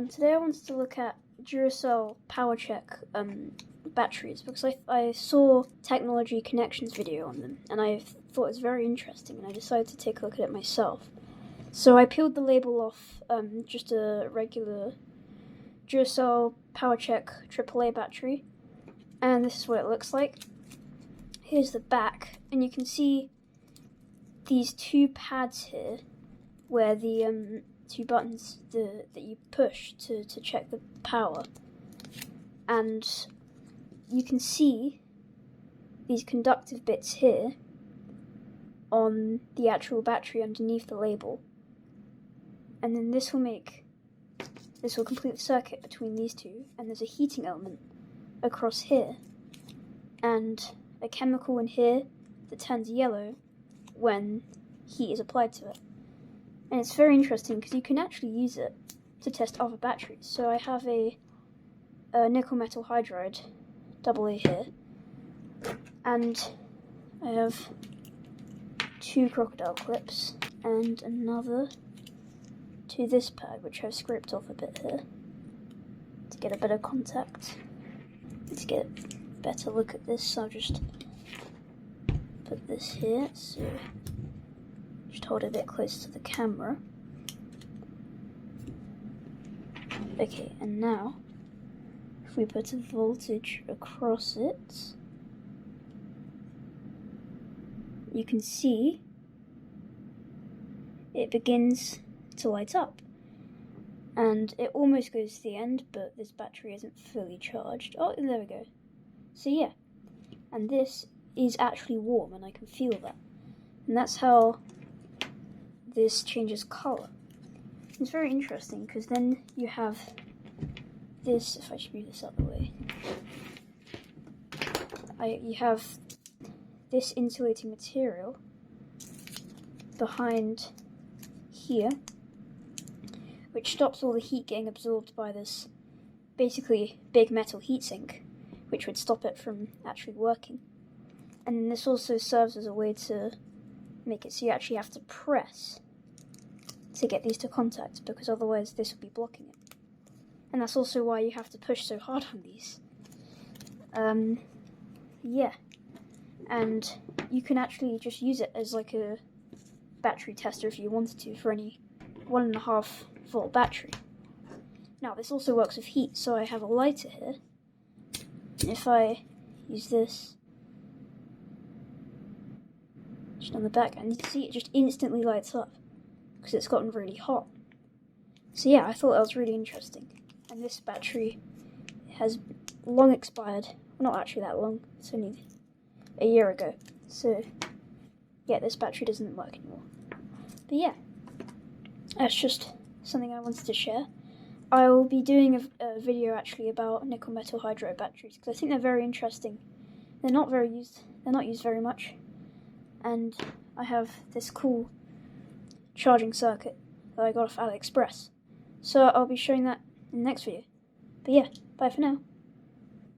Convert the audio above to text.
everyone, today I wanted to look at Duracell Powercheck batteries because I saw Technology Connections video on them and I thought it was very interesting and I decided to take a look at it myself. So I peeled the label off just a regular Duracell Powercheck AAA battery, and this is what it looks like. Here's the back, and you can see these two pads here where the two buttons that you push to check the power, and you can see these conductive bits here on the actual battery underneath the label, and then this will complete the circuit between these two, and there's a heating element across here and a chemical in here that turns yellow when heat is applied to it. And it's very interesting because you can actually use it to test other batteries. So I have a nickel metal hydride AA here, and I have two crocodile clips and another to this pad, which I've scraped off a bit here to get a better contact. Let's get a better look at this. So I'll just put this here, so just hold it a bit close to the camera. Okay, and now if we put a voltage across it, you can see it begins to light up, and it almost goes to the end, but this battery isn't fully charged. Oh, there we go. So yeah, and this is actually warm, and I can feel that, and that's how this changes color. It's very interesting because then you have this. If I just move this out of the way, you have this insulating material behind here, which stops all the heat getting absorbed by this basically big metal heatsink, which would stop it from actually working. And then this also serves as a way to make it so you actually have to press to get these to contact, because otherwise this would be blocking it. And that's also why you have to push so hard on these. Yeah, and you can actually just use it as like a battery tester if you wanted to for any 1.5 volt battery. Now this also works with heat, so I have a lighter here. If I use this just on the back, and you can see it just instantly lights up because it's gotten really hot. So yeah, I thought that was really interesting. And this battery has long expired. Well, not actually that long, it's only a year ago. So yeah, this battery doesn't work anymore. But yeah, that's just something I wanted to share. I will be doing a video actually about nickel metal hydride batteries because I think they're very interesting. They're not used very much, and I have this cool charging circuit that I got off AliExpress. So I'll be showing that in the next video. But yeah, bye for now.